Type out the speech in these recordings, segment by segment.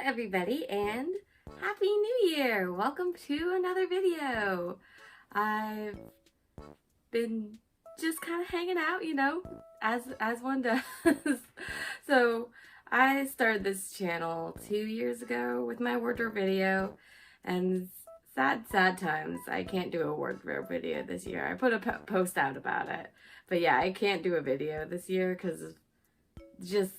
everybody, and Happy New Year! Welcome to another video. I've been just kind of hanging out, you know, as one does. So I started this channel 2 years ago with my wardrobe video, and sad times. I can't do a wardrobe video this year. I put a post out about it, but yeah, I can't do a video this year because just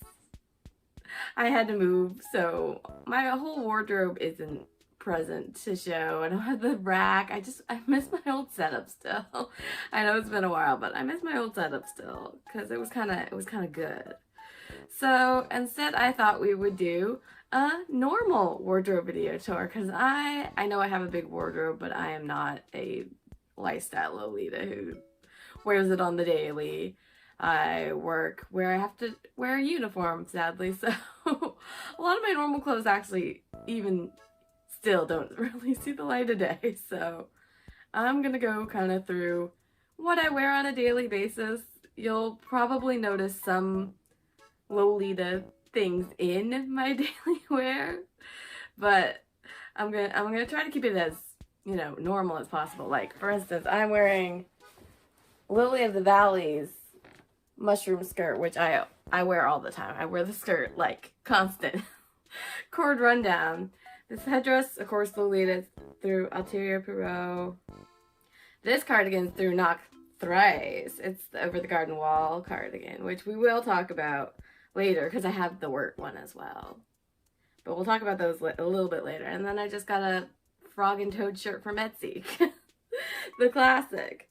I had to move, so my whole wardrobe isn't present to show. I don't have the rack. I miss my old setup still. I know it's been a while, but I miss my old setup still because it was kind of good. So instead, I thought we would do a normal wardrobe video tour because I know I have a big wardrobe, but I am not a lifestyle Lolita who wears it on the daily. I work where I have to wear a uniform, sadly, so a lot of my normal clothes actually even still don't really see the light of day, so I'm gonna go kind of through what I wear on a daily basis. You'll probably notice some Lolita things in my daily wear, but I'm gonna try to keep it as, you know, normal as possible. Like, for instance, I'm wearing Lily of the Valley's mushroom skirt, which I wear all the time. I wear the skirt like constant. Cord rundown. This headdress, of course, Lolita through Ulterior Perot. This cardigan's through Knock Thrice. It's the Over the Garden Wall cardigan, which we will talk about later because I have the work one as well. But we'll talk about those a little bit later. And then I just got a frog and toad shirt from Etsy. The classic.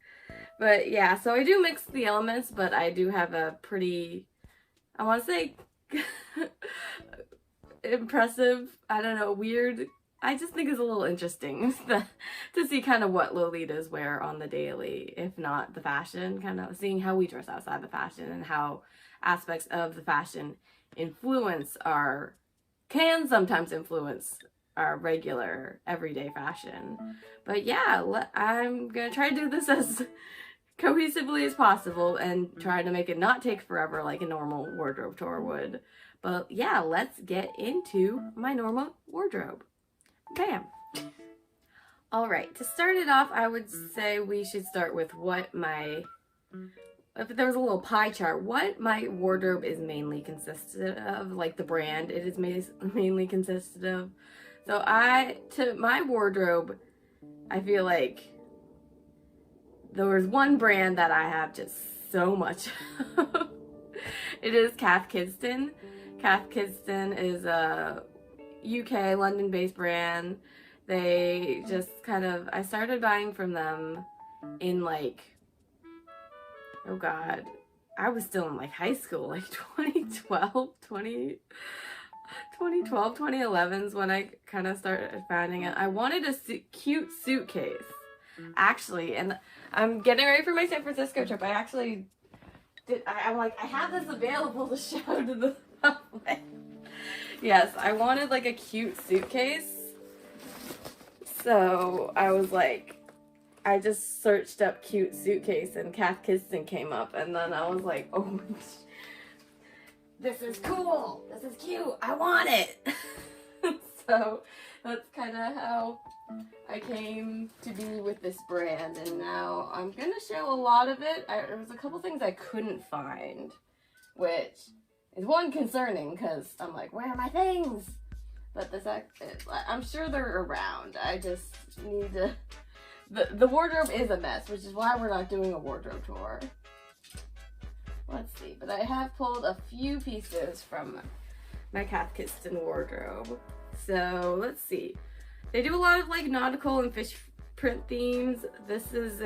But yeah, so I do mix the elements, but I do have a pretty, I want to say, impressive, I don't know, weird, I just think it's a little interesting to see kind of what Lolitas wear on the daily, if not the fashion, kind of seeing how we dress outside the fashion and how aspects of the fashion can sometimes influence our regular everyday fashion. But yeah, I'm gonna try to do this as cohesively as possible and try to make it not take forever like a normal wardrobe tour would. But yeah, let's get into my normal wardrobe. Bam! Alright, to start it off, I would say we should start with if there was a little pie chart, what my wardrobe is mainly consisted of, like the brand it is mainly consisted of. So to my wardrobe, I feel like there was one brand that I have just so much of. It is Cath Kidston. Cath Kidston is a UK, London-based brand. They just I started buying from them in like, oh god, I was still in like high school, like 2011 is when I kind of started finding it. I wanted a cute suitcase, actually, and I'm getting ready for my San Francisco trip. I actually did, I'm like, I have this available to show to the public. Yes, I wanted like a cute suitcase. So I was like, I just searched up cute suitcase and Cath Kidston came up, and then I was like, oh, this is cool. This is cute. I want it. So that's kind of how I came to be with this brand, and now I'm going to show a lot of it. There was a couple things I couldn't find, which is one concerning because I'm like, where are my things? But I'm sure they're around. I just need to, the wardrobe is a mess, which is why we're not doing a wardrobe tour. Let's see, but I have pulled a few pieces from my Cath Kidston wardrobe. So let's see. They do a lot of like nautical and fish print themes. This is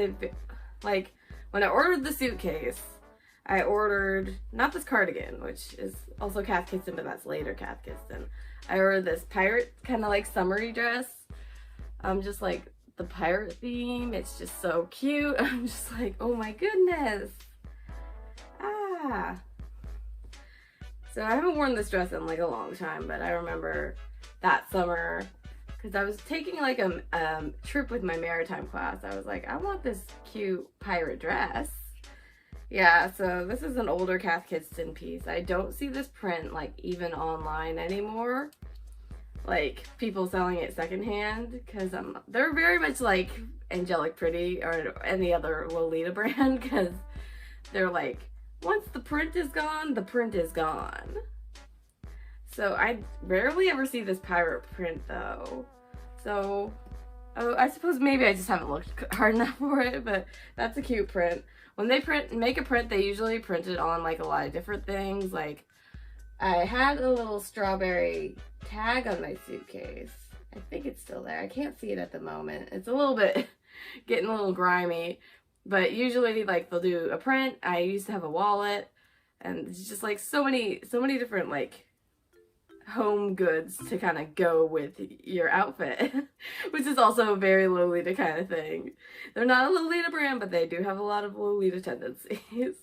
like, when I ordered the suitcase, I ordered, not this cardigan, which is also Cath Kidston, but that's later Cath Kidston. I ordered this pirate kind of like summery dress. Just like the pirate theme. It's just so cute. I'm just like, oh my goodness. So I haven't worn this dress in like a long time, but I remember that summer, because I was taking like a trip with my maritime class. I was like, I want this cute pirate dress. Yeah, so this is an older Cath Kidston piece. I don't see this print like even online anymore. like people selling it secondhand, because they're very much like Angelic Pretty or any other Lolita brand, because they're like, once the print is gone, the print is gone. So I rarely ever see this pirate print though. So I suppose maybe I just haven't looked hard enough for it, but that's a cute print. When they make a print, they usually print it on like a lot of different things. Like I had a little strawberry tag on my suitcase. I think it's still there. I can't see it at the moment. It's a little bit getting a little grimy, but usually like they'll do a print. I used to have a wallet, and it's just like so many different like home goods to kind of go with your outfit, which is also a very Lolita kind of thing. They're not a Lolita brand, but they do have a lot of Lolita tendencies.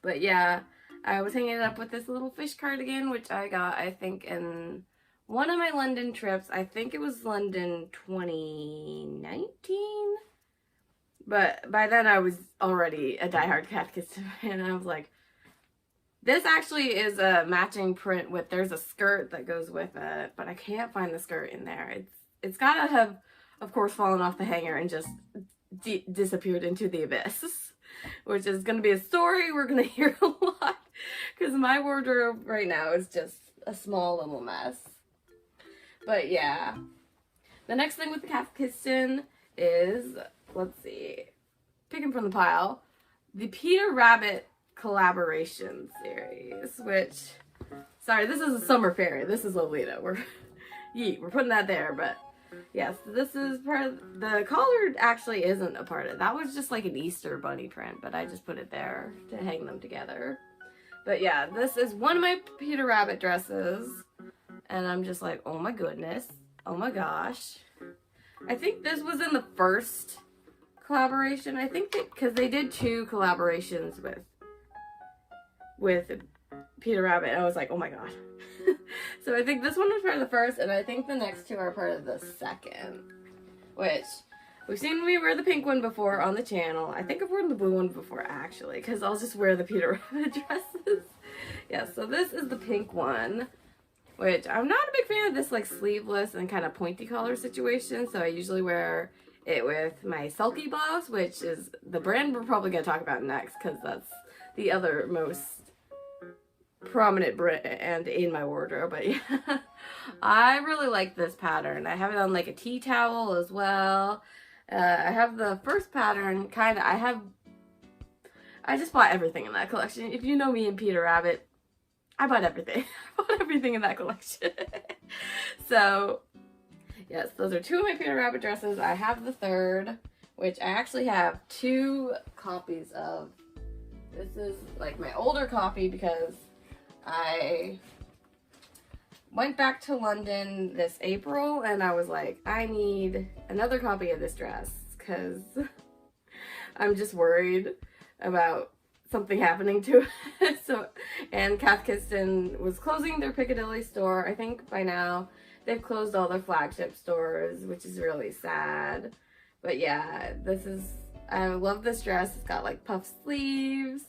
But yeah, I was hanging it up with this little fish cardigan, which I got, I think, in one of my London trips. I think it was London 2019. But by then I was already a diehard Catechism fan, and I was like, this actually is a matching print with, there's a skirt that goes with it, but I can't find the skirt in there. It's gotta have, of course, fallen off the hanger and just disappeared into the abyss, which is gonna be a story we're gonna hear a lot, because my wardrobe right now is just a small little mess. But yeah, the next thing with the Catechism is, let's see, picking from the pile, the Peter Rabbit collaboration series, which, sorry, this is a summer fairy. This is Lolita. We're putting that there, but yes, this is part of, the collar actually isn't a part of it. That was just like an Easter bunny print, but I just put it there to hang them together. But yeah, this is one of my Peter Rabbit dresses, and I'm just like, oh my goodness, oh my gosh. I think this was in the first collaboration. I think that, because they did 2 collaborations with Peter Rabbit, and I was like, oh my god. So I think this one was part of the first, and I think the next 2 are part of the second, which we've seen me wear the pink one before on the channel. I think I've worn the blue one before, actually, because I'll just wear the Peter Rabbit dresses. Yeah, so this is the pink one, which I'm not a big fan of this like sleeveless and kind of pointy collar situation, so I usually wear it with my Selkie blouse, which is the brand we're probably going to talk about next, because that's the other most prominent brand in my wardrobe. But yeah, I really like this pattern. I have it on like a tea towel as well. I have the first pattern, kind of, I just bought everything in that collection. If you know me and Peter Rabbit, I bought everything. I bought everything in that collection. So yes, those are 2 of my Peter Rabbit dresses. I have the third, which I actually have 2 copies of. This is like my older copy, because I went back to London this April, and I was like, I need another copy of this dress, because I'm just worried about something happening to it. So, and Catechism was closing their Piccadilly store. I think by now they've closed all their flagship stores, which is really sad. But yeah, I love this dress. It's got like puff sleeves,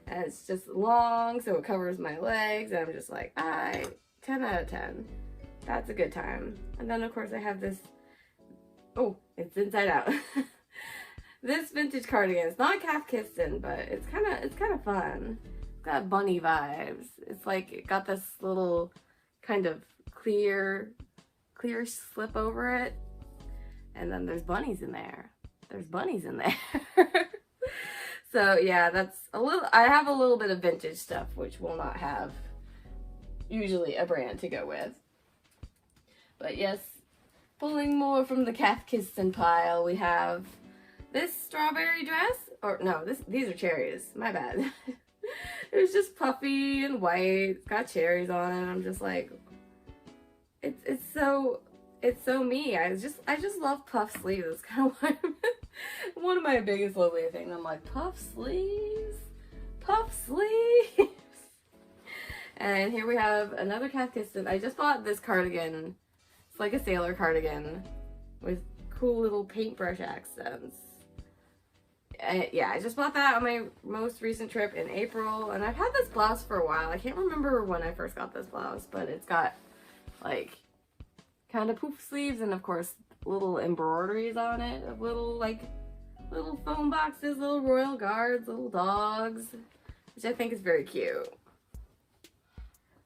and it's just long, so it covers my legs, and I'm just like, 10 out of 10. That's a good time. And then of course I have this, oh, it's inside out. This vintage cardigan. It's not a Catechism, but it's kind of fun. It's got bunny vibes. It's like, it got this little kind of clear slip over it, and then there's bunnies in there. There's bunnies in there. So yeah, that's I have a little bit of vintage stuff, which will not have usually a brand to go with. But yes, pulling more from the Catechism pile, we have this strawberry dress, or no, these are cherries, my bad. It was just puffy and white, it's got cherries on it. I'm just like, it's so me. I just love puff sleeves. It's kind of one of my biggest Lolita things. I'm like, puff sleeves, puff sleeves. And here we have another Catechism. I just bought this cardigan. It's like a sailor cardigan with cool little paintbrush accents. Yeah, I just bought that on my most recent trip in April, and I've had this blouse for a while. I can't remember when I first got this blouse, but it's got like kind of poof sleeves, and of course little embroideries on it of little phone boxes, little royal guards, little dogs, which I think is very cute.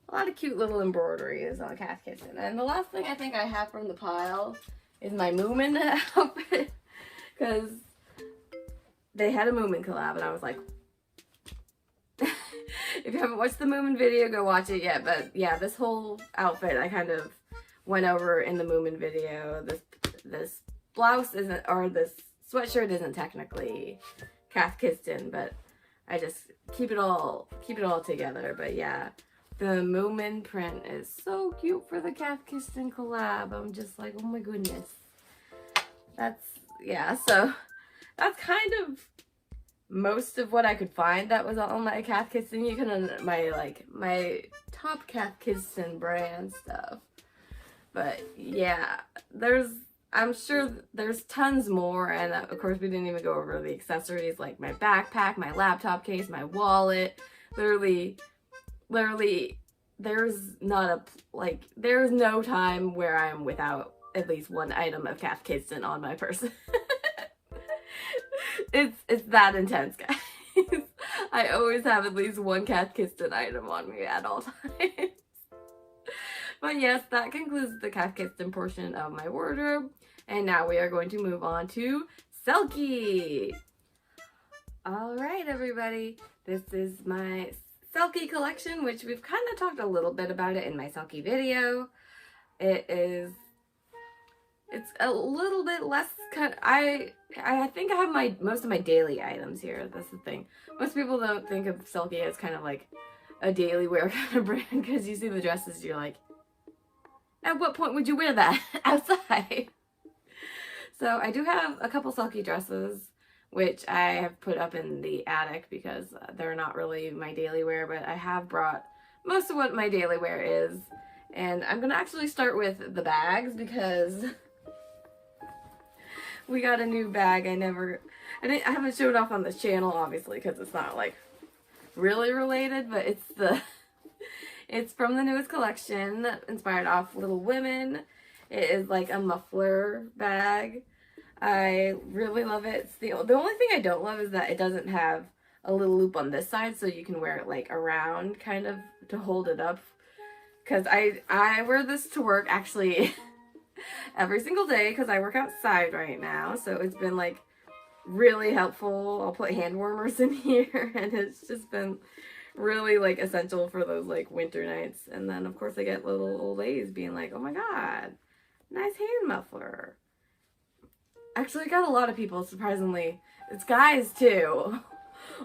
A lot of cute little embroideries on Cath Kidston. And the last thing I think I have from the pile is my Moomin outfit, because they had a Moomin collab, and I was like, if you haven't watched the Moomin video, go watch it yet. But yeah, this whole outfit I kind of went over in the Moomin video. This blouse isn't, or this sweatshirt isn't technically Cath Kidston, but I just keep it all together. But yeah, the Moomin print is so cute for the Cath Kidston collab. I'm just like, oh my goodness. So that's kind of most of what I could find that was on my Cath Kidston. You can, my top Cath Kidston brand stuff. But yeah, I'm sure there's tons more, and of course we didn't even go over the accessories like my backpack, my laptop case, my wallet. Literally, there's no time where I'm without at least one item of Cath Kidston on my person. It's that intense, guys. I always have at least one Cath Kidston item on me at all times. But yes, that concludes the Cath Kidston portion of my wardrobe. And now we are going to move on to Selkie. Alright, everybody. This is my Selkie collection, which we've kind of talked a little bit about it in my Selkie video. It's a little bit less I think I have most of my daily items here. That's the thing. Most people don't think of Selkie as kind of like a daily wear kind of brand, because you see the dresses, you're like, at what point would you wear that outside? So I do have a couple Selkie dresses, which I have put up in the attic because they're not really my daily wear, but I have brought most of what my daily wear is. And I'm gonna actually start with the bags, because we got a new bag. I haven't showed off on this channel, obviously, because it's not like really related, but it's from the newest collection, inspired off Little Women. It is like a muffler bag. I really love it. The only thing I don't love is that it doesn't have a little loop on this side, so you can wear it like around, kind of to hold it up. Because I wear this to work actually every single day, because I work outside right now, so it's been like really helpful. I'll put hand warmers in here, and it's just been really like essential for those like winter nights. And then of course I get little old ladies being like, oh my god, nice hand muffler. Actually, I got a lot of people, surprisingly. It's guys too.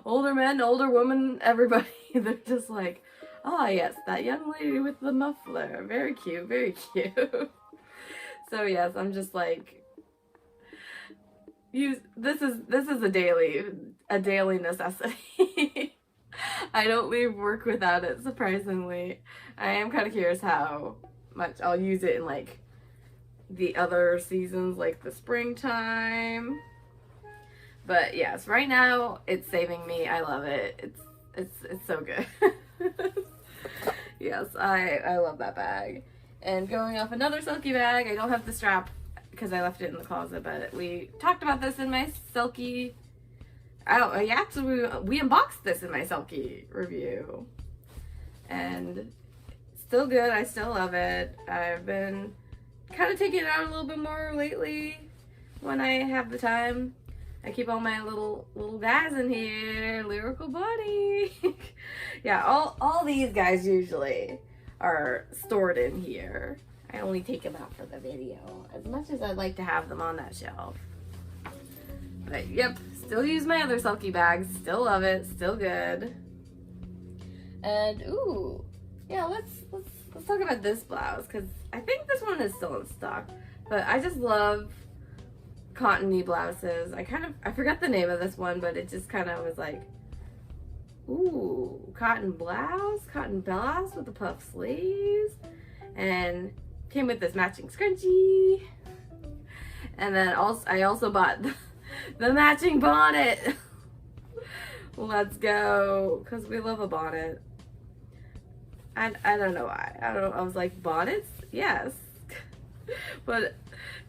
Older men, older women, everybody. They're just like, oh yes, that young lady with the muffler. Very cute, very cute. So yes, I'm just like, this is a daily necessity. I don't leave work without it, surprisingly. I am kind of curious how much I'll use it in like the other seasons, like the springtime. But yes, right now it's saving me. I love it. It's so good. Yes, I love that bag. And going off another Selkie bag, I don't have the strap because I left it in the closet, but we talked about this in my Selkie. We unboxed this in my Selkie review. And still good. I still love it. I've been kind of taking it out a little bit more lately when I have the time. I keep all my little guys in here. Lyrical Bunny. Yeah, all these guys usually are stored in here. I only take them out for the video, as much as I'd like to have them on that shelf. But yep, still use my other Selkie bags. Still love it. Still good. And ooh, yeah, let's talk about this blouse, because I think this one is still in stock. But I just love cottony blouses. I forgot the name of this one, but it just kind of was like, ooh, cotton blouse with the puff sleeves, and came with this matching scrunchie. And then I also bought the matching bonnet. Let's go, because we love a bonnet. I don't know why. I was like, bonnets? Yes. But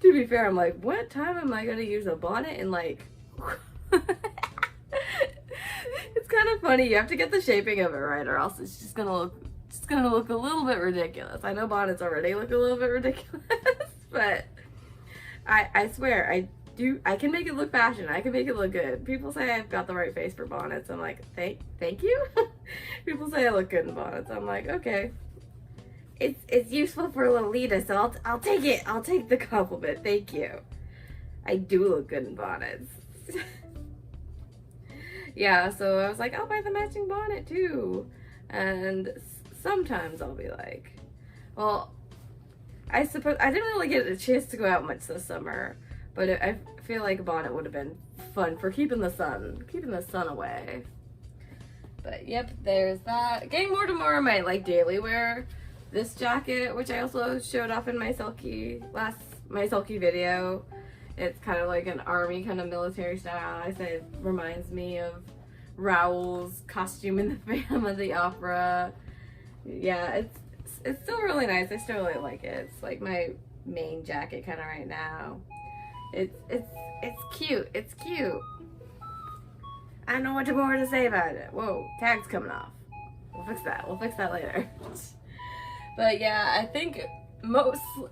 to be fair, I'm like, what time am I gonna use a bonnet? And like, it's kind of funny. You have to get the shaping of it right, or else it's just gonna look a little bit ridiculous. I know bonnets already look a little bit ridiculous, but I swear I can make it look fashion. I can make it look good. People say I've got the right face for bonnets. I'm like, thank you. People say I look good in bonnets. I'm like, okay. It's useful for Lolita, so I'll take it. I'll take the compliment. Thank you. I do look good in bonnets. Yeah, so I was like, I'll buy the matching bonnet too. And sometimes I'll be like, well, I suppose I didn't really get a chance to go out much this summer, but I feel like a bonnet would have been fun for keeping the sun away. But yep, there's that. Getting more to more of my like daily wear. This jacket, which I also showed off in my Selkie video. It's kind of like an army kind of military style. I say it reminds me of Raoul's costume in the Phantom of the Opera. Yeah, it's still really nice. I still really like it. It's like my main jacket kind of right now. It's cute. It's cute. I don't know what more to say about it. Whoa, tag's coming off. We'll fix that. We'll fix that later. But yeah, I think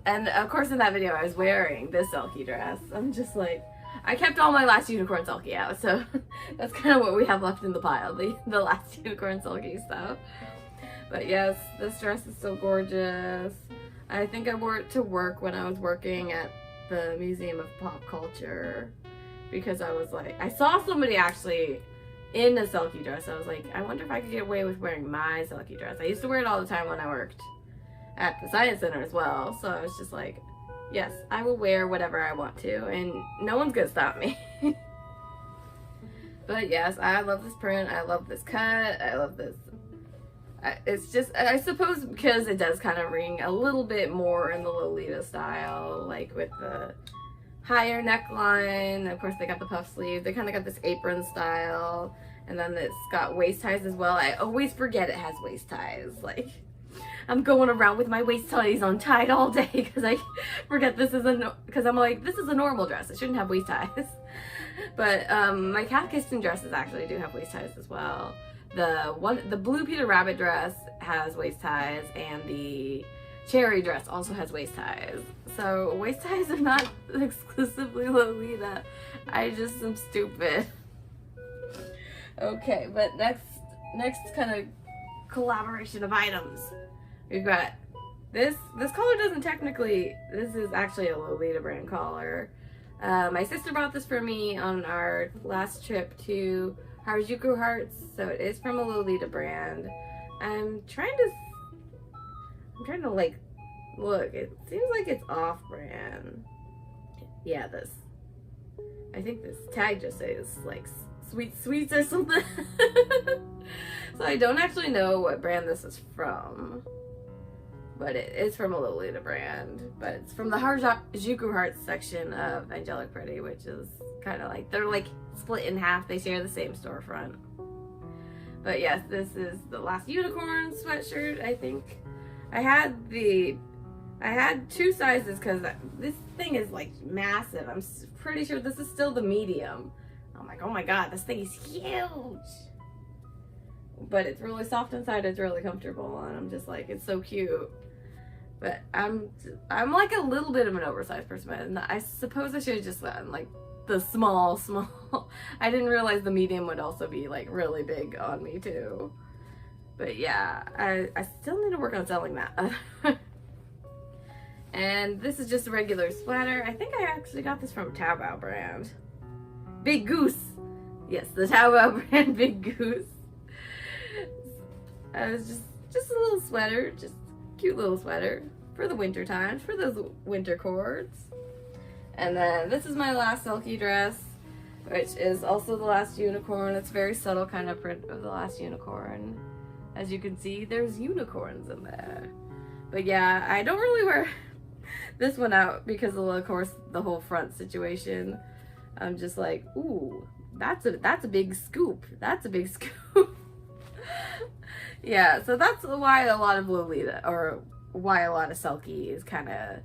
and of course in that video I was wearing this Selkie dress. I'm just like, I kept all my last unicorn Selkie out, so that's kind of what we have left in the pile, the last unicorn Selkie stuff. But yes, this dress is so gorgeous. I think I wore it to work when I was working at the Museum of Pop Culture, because I was like, I saw somebody actually in a Selkie dress. I was like, I wonder if I could get away with wearing my Selkie dress. I used to wear it all the time when I worked at the Science Center as well, so I was just like, yes, I will wear whatever I want to, and no one's gonna stop me. But yes, I love this print, I love this cut, I love this. It's just, I suppose because it does kind of ring a little bit more in the Lolita style, like with the higher neckline. Of course they got the puff sleeve, they kind of got this apron style, and then it's got waist ties as well. I always forget it has waist ties. Like, I'm going around with my waist ties untied all day because I forget because I'm like, this is a normal dress, it shouldn't have waist ties. But my Cat Kissing dresses actually do have waist ties as well. The blue Peter Rabbit dress has waist ties, and the cherry dress also has waist ties. So waist ties are not exclusively Lolita. I just am stupid. Okay, but next kind of collaboration of items. We've got this collar doesn't technically, this is actually a Lolita brand collar. My sister bought this for me on our last trip to Harajuku Hearts, so it is from a Lolita brand. I'm trying to like look. It seems like it's off brand. Yeah, I think this tag just says like sweet sweets or something. So I don't actually know what brand this is from, but it is from a Lolita brand. But it's from the Harajuku Hearts section of Angelic Pretty, which is kind of like, they're like split in half. They share the same storefront. But yes, this is the last unicorn sweatshirt. I think I had two sizes because this thing is like massive. I'm pretty sure this is still the medium. I'm like, oh my god, this thing is huge. But it's really soft inside, it's really comfortable, and I'm just like, it's so cute. But I'm like a little bit of an oversized person, and I suppose I should have just gotten like the small. I didn't realize the medium would also be like really big on me too. But yeah, I still need to work on selling that. And this is just a regular sweater. I think I actually got this from Taobao brand. Big Goose. Yes, the Taobao brand Big Goose. It's just a little sweater, just cute little sweater for the winter times, for those winter cords. And then this is my last Selkie dress, which is also the last unicorn. It's a very subtle kind of print of the last unicorn. As you can see, there's unicorns in there. But yeah, I don't really wear this one out because of course the whole front situation. I'm just like, ooh, that's a big scoop. That's a big scoop. Yeah, so that's why a lot of Lolita, or why a lot of Selkie is kind of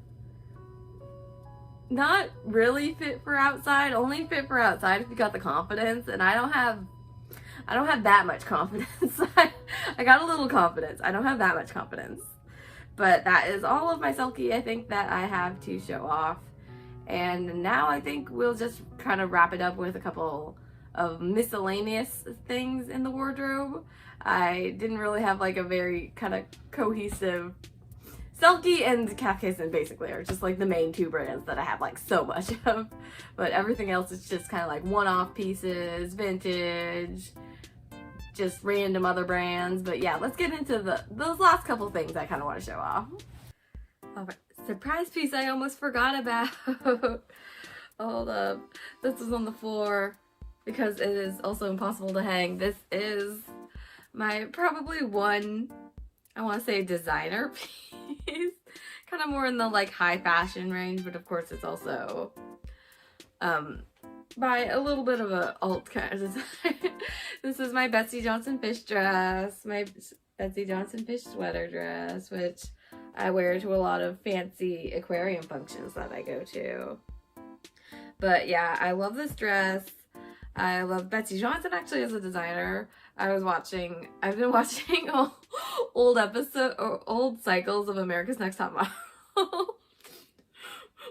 not really fit for outside, only fit for outside if you got the confidence, and I don't have that much confidence. I got a little confidence. I don't have that much confidence. But that is all of my Selkie, I think, that I have to show off. And now I think we'll just kind of wrap it up with a couple of miscellaneous things in the wardrobe. I didn't really have like a very kind of cohesive... Selkie and Kafkason basically are just like the main two brands that I have like so much of. But everything else is just kind of like one-off pieces, vintage, just random other brands. But yeah, let's get into those last couple things I kind of want to show off. All right, surprise piece I almost forgot about. Hold up. This is on the floor because it is also impossible to hang. This is my probably one, I want to say, designer piece. Kind of more in the like high fashion range, but of course it's also by a little bit of a alt kind of design. This is my Betsy Johnson fish dress, my Betsy Johnson fish sweater dress, which I wear to a lot of fancy aquarium functions that I go to. But yeah, I love this dress. I love Betsy Johnson actually as a designer. I've been watching old cycles of America's Next Top Model.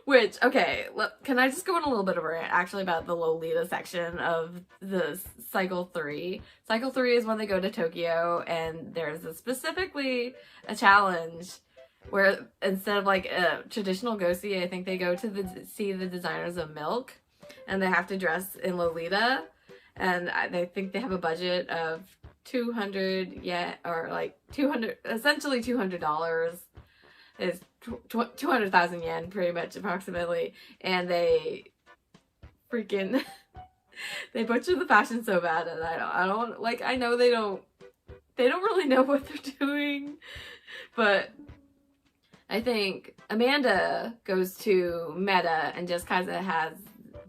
Which, okay, can I just go on a little bit of a rant actually about the Lolita section of the cycle 3. Cycle 3 is when they go to Tokyo, and there's specifically a challenge where instead of like a traditional go-see, I think they go to see the designers of Milk, and they have to dress in Lolita, and I think they have a budget of 200 yen, or like essentially $200 is 200,000 yen, pretty much, approximately, and they freaking they butcher the fashion so bad, and I don't like, I know they don't really know what they're doing, but I think Amanda goes to Meta and just kind of has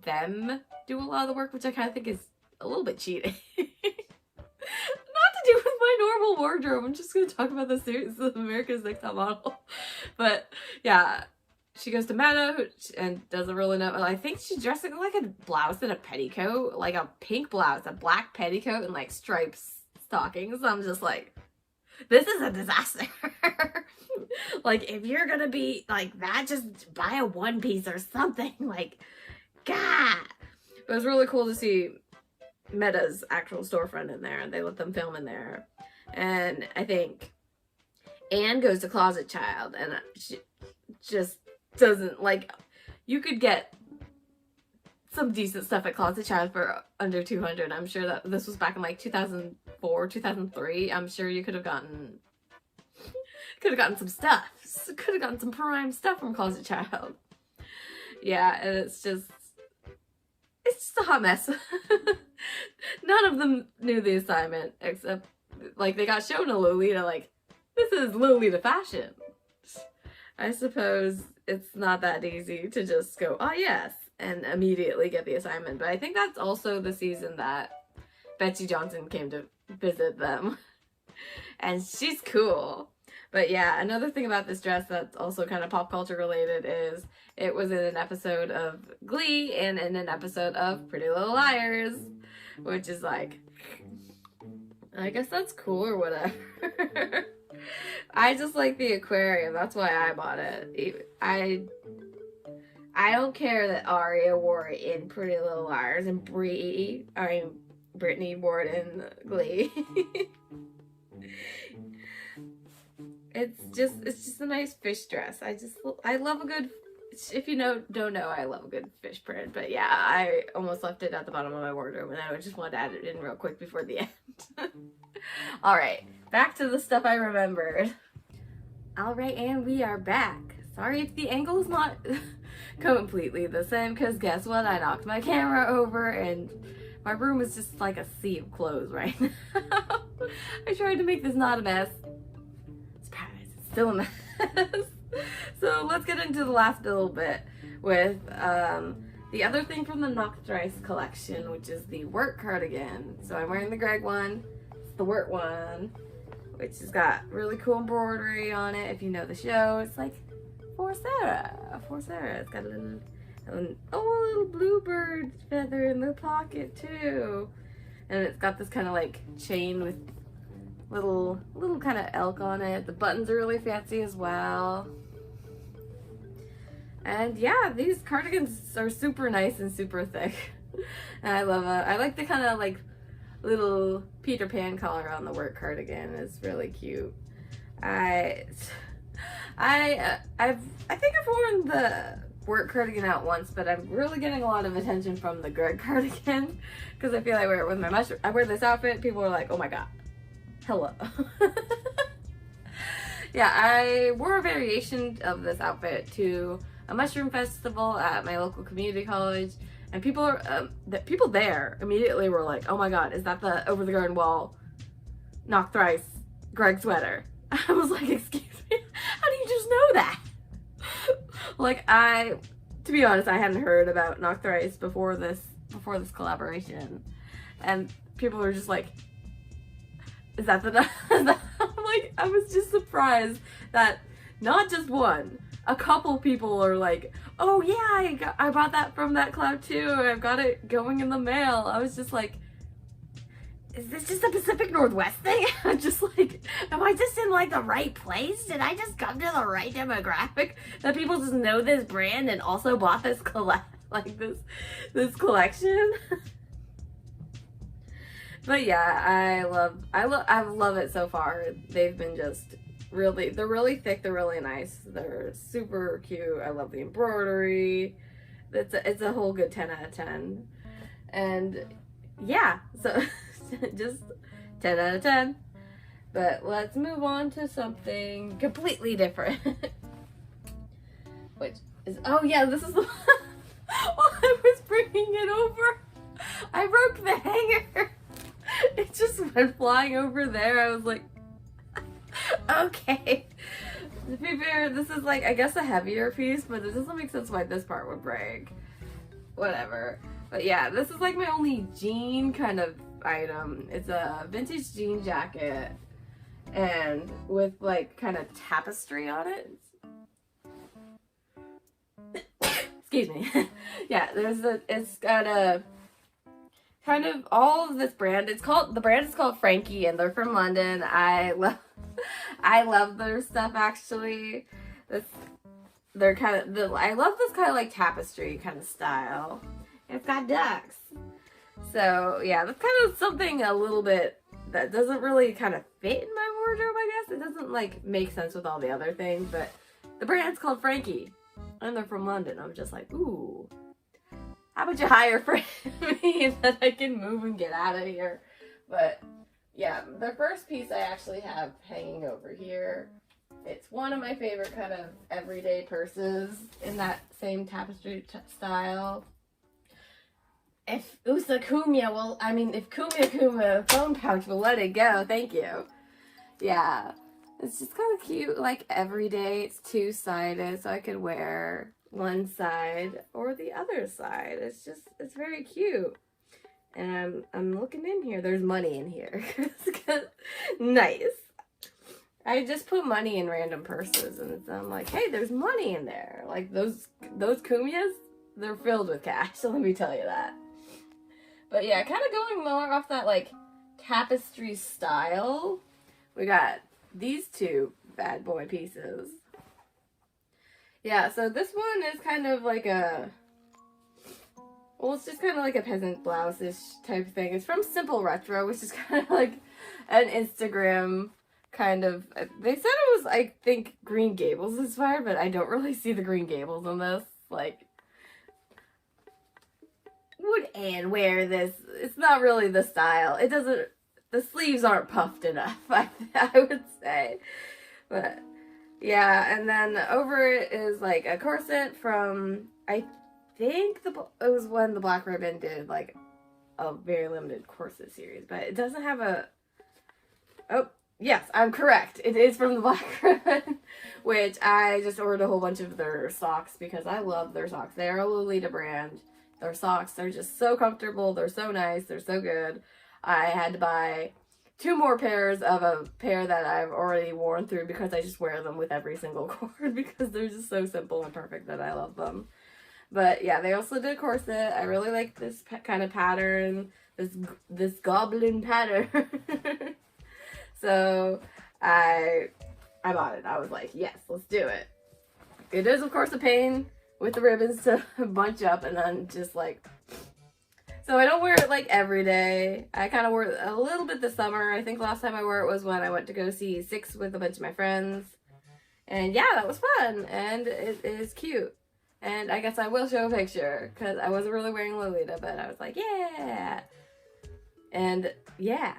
them do a lot of the work, which I kind of think is a little bit cheating. Not to do with my normal wardrobe. I'm just going to talk about the series of America's Next Top Model. But yeah, she goes to Meta and doesn't really know. I think she's dressing like a blouse and a petticoat, like a pink blouse, a black petticoat, and like stripes stockings. So I'm just like, this is a disaster. Like, if you're gonna be like that, just buy a one piece or something. Like, God. But it was really cool to see Meta's actual storefront in there, and they let them film in there. And I think Anne goes to Closet Child, and she just doesn't, like, you could get some decent stuff at Closet Child for under 200. I'm sure that this was back in like 2004, 2003. I'm sure you could have gotten some stuff. Could have gotten some prime stuff from Closet Child. Yeah, and it's just a hot mess. None of them knew the assignment, except, like, they got shown a Lolita, like, this is Lolita fashion. I suppose it's not that easy to just go, oh yes, and immediately get the assignment. But I think that's also the season that Betsy Johnson came to visit them. And she's cool. But yeah, another thing about this dress that's also kind of pop culture related is it was in an episode of Glee and in an episode of Pretty Little Liars, which is like, I guess that's cool or whatever. I just like the aquarium. That's why I bought it. I don't care that Aria wore it in Pretty Little Liars and Brittany wore it in Glee. It's just a nice fish dress. I love a good, if you don't know, I love a good fish print. But yeah, I almost left it at the bottom of my wardrobe, and I just wanted to add it in real quick before the end. Alright, back to the stuff I remembered. Alright, and we are back. Sorry if the angle is not completely the same, because guess what? I knocked my camera over, and my room is just like a sea of clothes right now. I tried to make this not a mess. Surprise, it's still a mess. So let's get into the last little bit with the other thing from the Knock Thrice collection, which is the work cardigan. So I'm wearing the Greg one. It's the work one, which has got really cool embroidery on it. If you know the show, it's like for Sarah. It's got a little And oh, a little bluebird feather in the pocket too. And it's got this kind of like chain with little kind of elk on it. The buttons are really fancy as well. And yeah, these cardigans are super nice and super thick. And I love it. I like the kind of like little Peter Pan collar on the work cardigan. It's really cute. I think I've worn the work cardigan out once, but I'm really getting a lot of attention from the Greg cardigan because I feel I wear it with my mushroom. I wear this outfit, people are like, oh my god, hello. Yeah, I wore a variation of this outfit to a mushroom festival at my local community college, and people there immediately were like, oh my god, is that the over the garden wall knock thrice Greg sweater? I was like, excuse me, how do you just know that? Like, to be honest, I hadn't heard about knock thrice before this collaboration, and people were just like, is that the I'm like, I was just surprised that not just one, a couple people are like, oh yeah, I bought that from that cloud too, I've got it going in the mail. I was just like, is this just a Pacific Northwest thing? I'm just like, am I just in like the right place? Did I just come to the right demographic that people just know this brand and also bought this this collection? But yeah, I love it so far. They've been just they're really thick, they're really nice, they're super cute. I love the embroidery. It's a whole good 10 out of 10. And yeah, so just 10 out of 10. But let's move on to something completely different. Which is, oh yeah, this is the while I was bringing it over, I broke the hanger. It just went flying over there. I was like, okay. To be fair, this is like, I guess a heavier piece, but it doesn't make sense why this part would break. Whatever. But yeah, this is like my only jean kind of item. It's a vintage jean jacket and with like kind of tapestry on it. Excuse me. Yeah, it's got a kind of all of this brand. The brand is called Frankie, and they're from London. I love their stuff actually. I love this kind of like tapestry kind of style. It's got ducks. So yeah, that's kind of something a little bit that doesn't really kind of fit in my wardrobe, I guess. It doesn't like make sense with all the other things, but the brand's called Frankie and they're from London. I'm just like, ooh, how about you hire for me and then I can move and get out of here. But yeah, the first piece I actually have hanging over here. It's one of my favorite kind of everyday purses in that same tapestry style. If if Kuma phone pouch will let it go, thank you. Yeah, it's just kind of cute, like everyday. It's two-sided, so I could wear one side or the other side. It's very cute. And I'm looking in here. There's money in here. Nice. I just put money in random purses, and I'm like, hey, there's money in there. Like those Kumias, they're filled with cash. So let me tell you that. But yeah, kind of going more off that like tapestry style. We got these two bad boy pieces. Yeah, so this one is kind of like it's just kind of like a peasant blouse-ish type thing. It's from Simple Retro, which is kind of like an Instagram kind of, they said it was, I think, Green Gables inspired, but I don't really see the Green Gables in this. Like, would Anne wear this? It's not really the style. It doesn't, the sleeves aren't puffed enough, I would say. But yeah, and then over it is like a corset from, I think it was when the Black Ribbon did like a very limited corset series, but it doesn't have a, oh, yes, I'm correct. It is from the Black Ribbon, which I just ordered a whole bunch of their socks because I love their socks. They're a Lolita brand. Their socks, they're just so comfortable. They're so nice. They're so good. I had to buy 2 more pairs of a pair that I've already worn through because I just wear them with every single cord because they're just so simple and perfect that I love them. But yeah, they also did corset. I really like this kind of pattern, this goblin pattern. So I bought it. I was like, yes, let's do it. It is, of course, a pain with the ribbons to bunch up, and then just like, so I don't wear it like every day. I kind of wore it a little bit this summer. I think last time I wore it was when I went to go see Six with a bunch of my friends. And yeah, that was fun, and it is cute. And I guess I will show a picture, because I wasn't really wearing Lolita, but I was like, yeah. And yeah,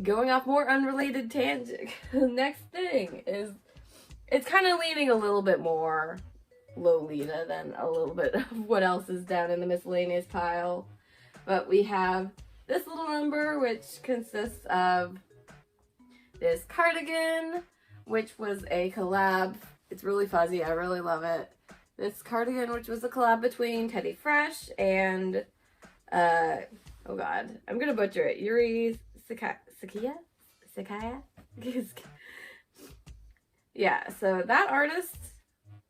going off more unrelated tangent, the next thing is, it's kind of leaning a little bit more Lolita than a little bit of what else is down in the miscellaneous pile. But we have this little number, which consists of this cardigan, which was a collab. It's really fuzzy. I really love it. This cardigan, which was a collab between Teddy Fresh and, oh god, I'm gonna butcher it. Yuri Sakia? Yeah, so that artist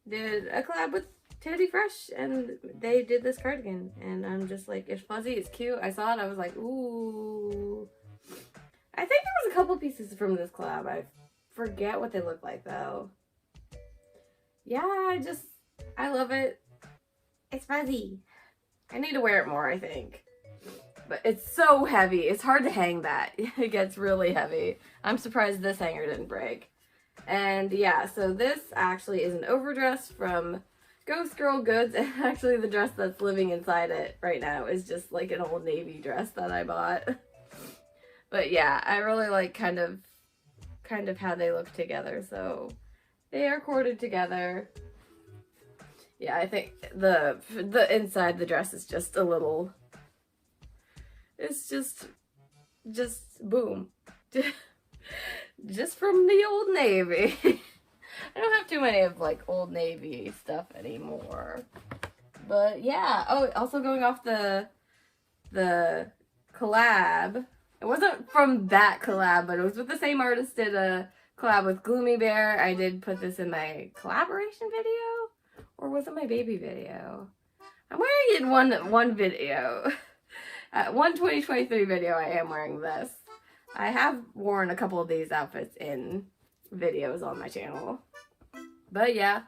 did a collab with Teddy Fresh, and they did this cardigan, and I'm just like, it's fuzzy, it's cute. I saw it, I was like, ooh. I think there was a couple pieces from this collab. I forget what they look like, though. Yeah, I love it. It's fuzzy. I need to wear it more, I think. But it's so heavy. It's hard to hang that. It gets really heavy. I'm surprised this hanger didn't break. And yeah, so this actually is an overdress from Ghost Girl Goods, and actually the dress that's living inside it right now is just like an Old Navy dress that I bought. But yeah, I really like kind of how they look together. So they are corded together. Yeah, I think the inside the dress is just a little, it's just boom. Just from the Old Navy. I don't have too many of like Old Navy stuff anymore. But yeah, oh, also going off the collab. It wasn't from that collab, but it was with the same artist. Did a collab with Gloomy Bear. I did put this in my collaboration video, or was it my baby video? I'm wearing it in one video. One 2023 video, I am wearing this. I have worn a couple of these outfits in videos on my channel. But yeah,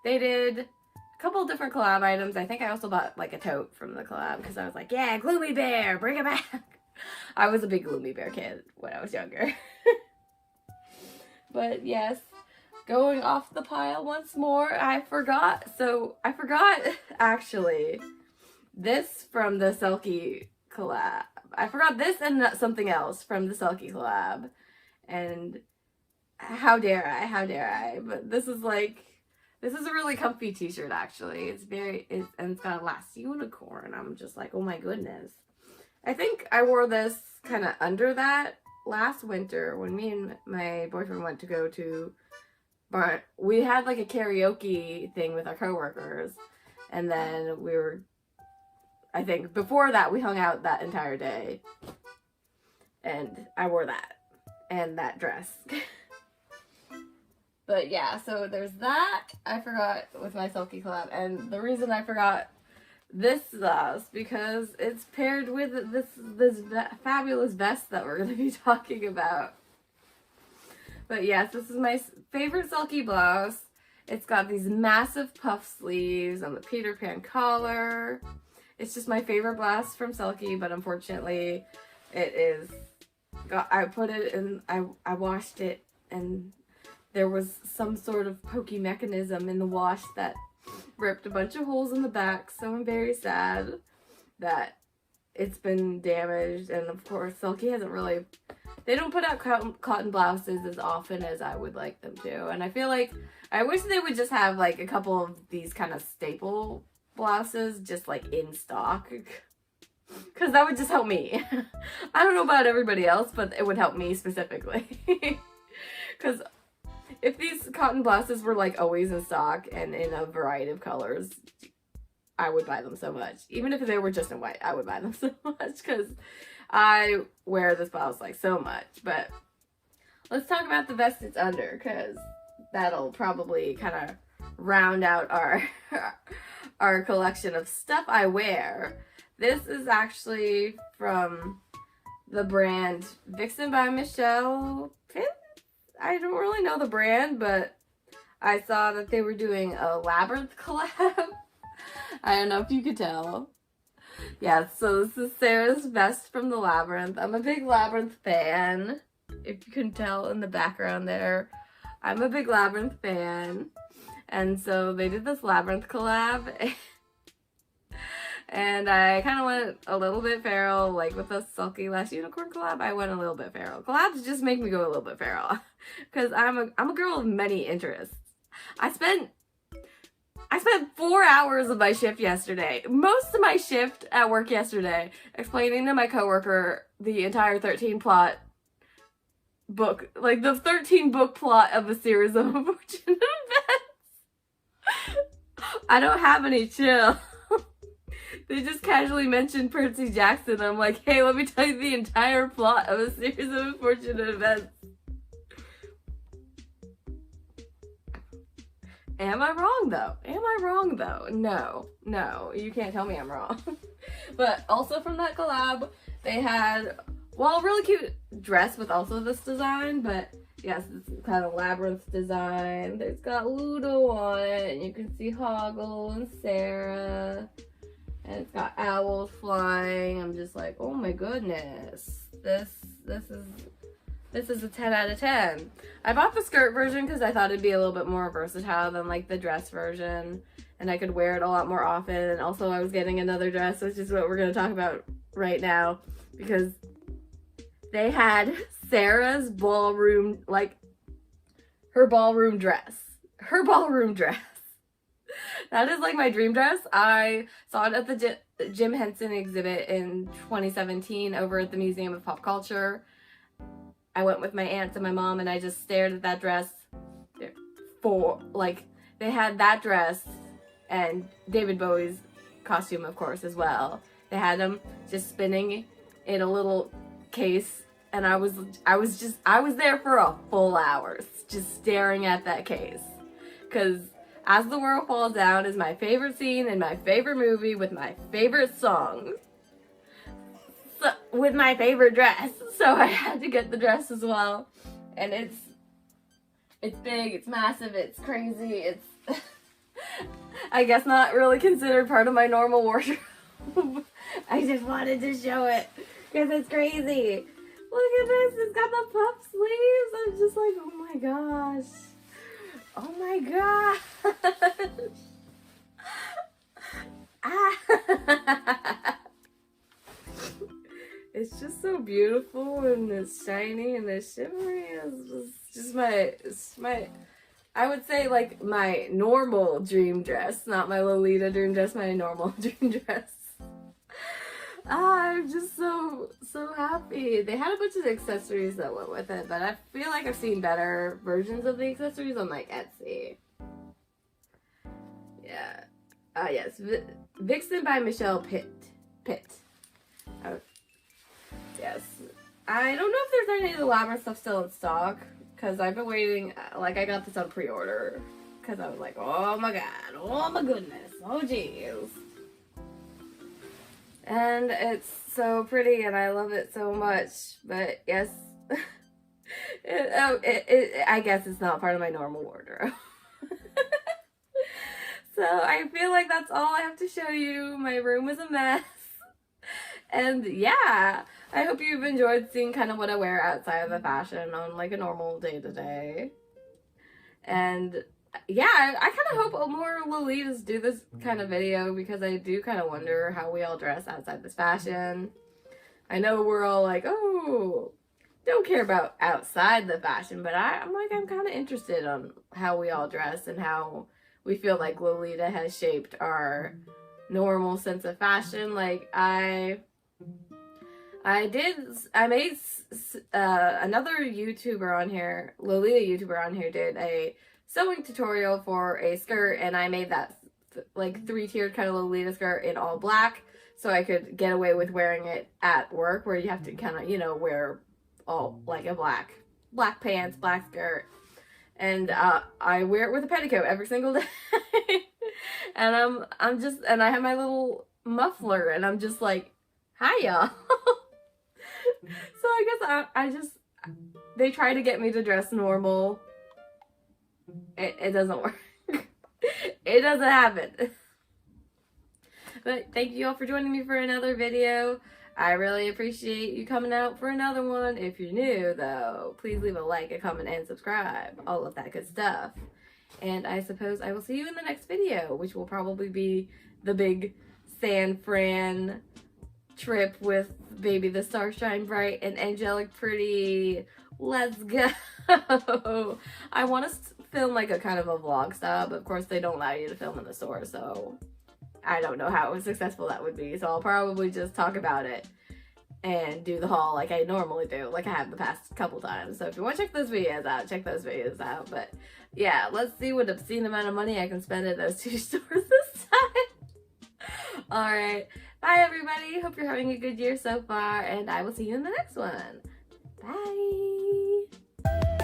they did a couple of different collab items. I think I also bought like a tote from the collab because I was like, yeah, Gloomy Bear, bring it back. I was a big Gloomy Bear kid when I was younger. But yes, going off the pile once more, I forgot actually this from the Selkie collab. I forgot this and something else from the Selkie collab. And how dare I? But this is a really comfy t-shirt actually. And it's got a last unicorn. I'm just like, oh my goodness. I think I wore this kind of under that last winter when me and my boyfriend went to go to bar. We had like a karaoke thing with our coworkers, and then I think before that we hung out that entire day, and I wore that and that dress. But yeah, so there's that. I forgot with my Selkie collab, and the reason I forgot this sauce because it's paired with this fabulous vest that we're going to be talking about. But yes, this is my favorite Selkie blouse. It's got these massive puff sleeves and the Peter Pan collar. It's just my favorite blouse from Selkie, but unfortunately it is, I put it in, I washed it, and there was some sort of pokey mechanism in the wash that ripped a bunch of holes in the back, so I'm very sad that it's been damaged. And of course, Selkie hasn't really, they don't put out cotton blouses as often as I would like them to. And I feel like, I wish they would just have like a couple of these kind of staple blouses just like in stock. Because that would just help me. I don't know about everybody else, but it would help me specifically. Because if these cotton blouses were like always in stock and in a variety of colors, I would buy them so much. Even if they were just in white, I would buy them so much because I wear this blouse like so much. But let's talk about the vest it's under, because that'll probably kind of round out are a collection of stuff I wear. This is actually from the brand Vixen by Michelle Pin. I don't really know the brand, but I saw that they were doing a Labyrinth collab. I don't know if you could tell. Yeah, so this is Sarah's vest from the Labyrinth. I'm a big Labyrinth fan. If you can tell in the background there, I'm a big Labyrinth fan. And so they did this Labyrinth collab. And I kind of went a little bit feral, like with the Selkie Last Unicorn collab. I went a little bit feral. Collabs just make me go a little bit feral, because I'm a girl of many interests. I spent 4 hours of my shift yesterday, most of my shift at work yesterday, explaining to my coworker the entire 13 plot book, like the 13 book plot of a series of unfortunate events. I don't have any chill. They just casually mentioned Percy Jackson. I'm like, hey, let me tell you the entire plot of a series of unfortunate events. Am I wrong, though? Am I wrong, though? No, you can't tell me I'm wrong. But also from that collab, they had, well, a really cute dress with also this design, but yes, it's kind of labyrinth design. There's got Ludo on it, and you can see Hoggle and Sarah. And it's got owls flying. I'm just like, oh my goodness. This is a 10 out of 10. I bought the skirt version because I thought it'd be a little bit more versatile than like the dress version. And I could wear it a lot more often. And also I was getting another dress, which is what we're going to talk about right now. Because they had Sarah's ballroom, like her ballroom dress. Her ballroom dress. That is like my dream dress. I saw it at the Jim Henson exhibit in 2017 over at the Museum of Pop Culture. I went with my aunts and my mom, and I just stared at that dress for, like, they had that dress and David Bowie's costume, of course, as well. They had them just spinning in a little case, and I was there for a full hour just staring at that case. Because As the World Falls Down is my favorite scene in my favorite movie with my favorite song. So, with my favorite dress. So I had to get the dress as well. And it's big, it's massive, it's crazy, it's I guess not really considered part of my normal wardrobe. I just wanted to show it because it's crazy. Look at this, it's got the puff sleeves. I'm just like, oh my gosh. Oh my gosh. It's just so beautiful, and it's shiny and it's shimmery. It's just my I would say like my normal dream dress, not my Lolita dream dress, my normal dream dress. I'm just so happy. They had a bunch of accessories that went with it, but I feel like I've seen better versions of the accessories on like Etsy. Yeah. Yes. Vixen by Michelle Pitt. Oh, yes. I don't know if there's any of the Labyrinth stuff still in stock, because I've been waiting, like I got this on pre-order, because I was like, oh my god, oh my goodness, oh jeez. And it's so pretty, and I love it so much, but yes, I guess it's not part of my normal wardrobe. So I feel like that's all I have to show you. My room is a mess. And yeah, I hope you've enjoyed seeing kind of what I wear outside of the fashion on like a normal day-to-day. And yeah, I kind of hope more Lolitas do this kind of video, because I do kind of wonder how we all dress outside this fashion. I know we're all like, oh, don't care about outside the fashion, but I'm kind of interested on how we all dress and how we feel like Lolita has shaped our normal sense of fashion. Like I made another YouTuber on here, Lolita YouTuber on here, did a sewing tutorial for a skirt, and I made that like 3-tiered kind of Lolita skirt in all black, so I could get away with wearing it at work, where you have to kind of, you know, wear all like a black pants, black skirt, and I wear it with a petticoat every single day. And and I have my little muffler, and I'm just like, hiya. So I guess they try to get me to dress normal. It doesn't work. It doesn't happen. But thank you all for joining me for another video. I really appreciate you coming out for another one. If you're new, though, please leave a like, a comment, and subscribe. All of that good stuff. And I suppose I will see you in the next video, which will probably be the big San Fran trip with Baby the Stars Shine Bright and Angelic Pretty. Let's go. I want to film like a kind of a vlog style, but of course they don't allow you to film in the store, so I don't know how successful that would be. So I'll probably just talk about it and do the haul like I normally do, like I have the past couple times. So if you want to check those videos out, check those videos out. But yeah, let's see what obscene amount of money I can spend at those 2 stores this time. Alright, bye everybody. Hope you're having a good year so far, and I will see you in the next one. Bye.